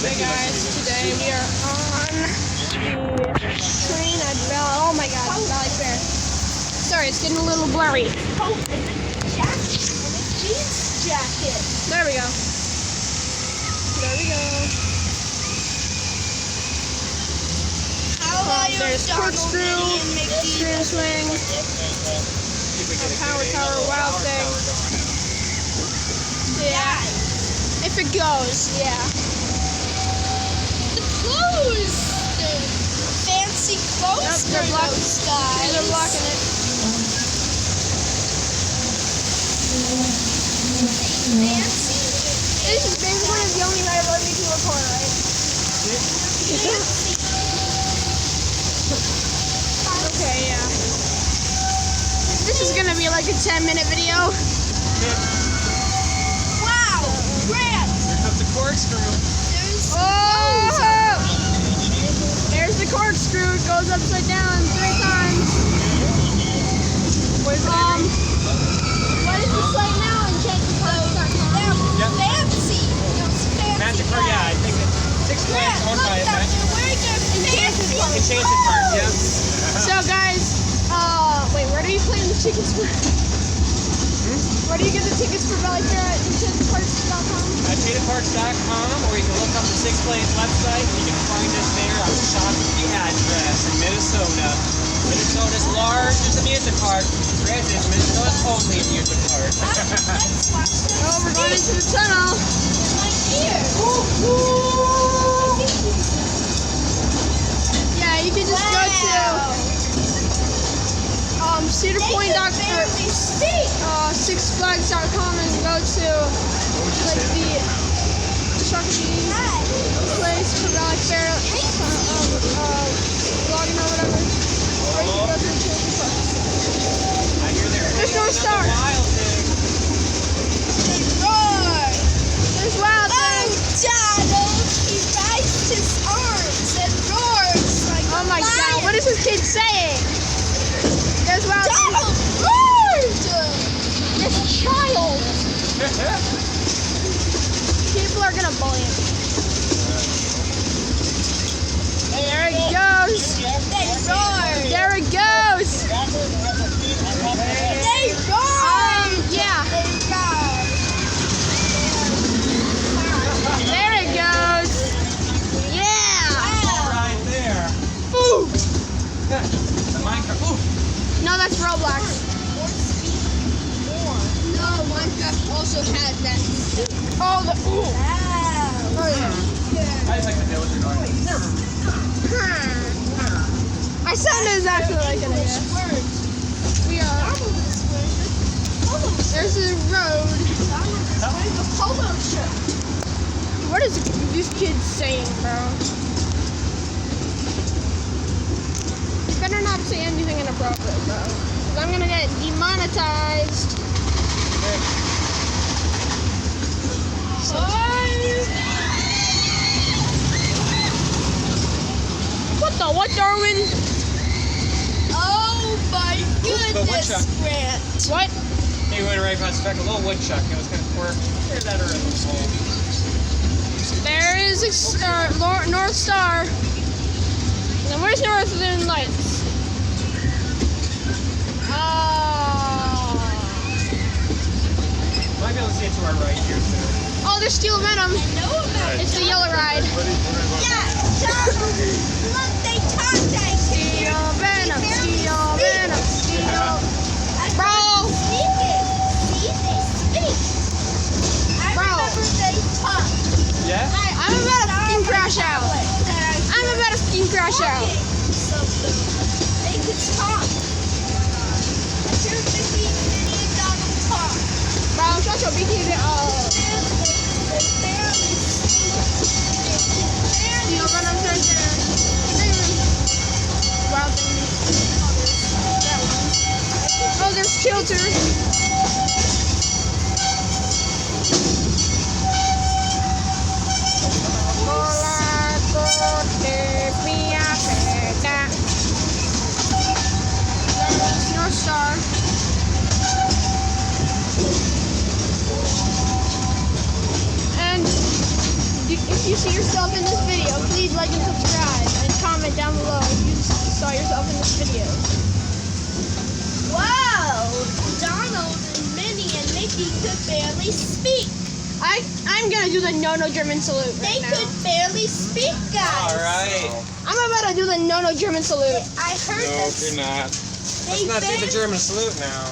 Hey guys, today we are on the train at oh my god, Valley Fair. Sorry, it's getting a little blurry. Oh, and a jacket, and a jeans jacket. There we go. There we go. How about your There's corkscrew, scream swing, power tower, wild thing. Yeah. If it goes, yeah. The clothes! The fancy clothes Nope, for those guys. They're blocking it. Fancy. This is basically the only way I'll need to record, right? Fancy. Okay, yeah. This is gonna be like a 10-minute video. Wow! Grant! Here comes the corkscrew. There's Oh! There's the corkscrew. It goes upside down 3 times. What is the site now? And change the they're Yep. fancy. Those fancy Magic Park, yeah, I think it's Six Grant, Flags owned look by at Magic you wearing your fancy. Enchanted Park, yeah. So guys, wait, where do you plan the tickets for? Where do you get the tickets for Valley Fair at enchantedparks.com? EnchantedParks.com, or you can look up the Six Flags website and you can find us there on the Shakopee address in Minnesota. Minnesota's largest amusement park. Granted, Minnesota's only amusement park. Let's watch this. Oh, we're going into the tunnel. Like here. Yeah, you can just go to cedarpoint.com, sixflags.com and go to like the Shakopee place for Valley Fair, vlogging or whatever. Or you can go to Enchanted Parks. I hear There's North Star. Wild thing. Roar! There's Wild Oh, Thing. Donald! He raised his arms and roars like Oh my a lion. god, what is this kid saying? There's Wild Thing. Donald roared! This child. People are gonna bully him. There it goes. They roared! There it goes. They roared! Yeah. They roared! There it goes. Yeah. Wow! Right there. Ooh. The Minecraft. Ooh. No, that's Roblox. More speed. More. No, Minecraft also had that. Oh, the ooh. Wow! Oh yeah. I just like the villager noise. I sounded exactly like it. I English guess. words. We are. Marvelous words. There's a road. A polo shirt. What is this kid saying, bro? You better not say anything inappropriate, bro. 'Cause I'm gonna get demonetized. What, Darwin? Oh my goodness, woodchuck. Grant. What? He went right past the back, a little woodchuck. It was kind of quirky. Here's that around the hole. There is a star, North Star. Now, where's Northern Lights? Might be able to see it to our right here, too. Oh, there's Steel Venom. Know about It's the yellow ride. Yeah, Donald. Look, they talk like Steel Venom, Steel Venom, Steel. Bro. Speaking. See, they speak. I Bro. remember they talk. Yeah? I'm about to fucking crash out. I'm about to fucking crash out. They could talk. I hear Mickey, Minnie, and Donald talk. Bro, shut your BT. They barely speak. They Steel barely Venom, Wild Thing. Oh, that one. Oh, there's Kilter. There's North Star. And if you see yourself in this video, please like and subscribe and comment down below if you saw yourself in this video. Wow! Donald and Minnie and Mickey could barely speak. I'm gonna do the no German salute They right now. could barely speak, guys. Alright. I'm about to do the no German salute. I heard No, them. you're not. They Let's not do the barely- German salute now.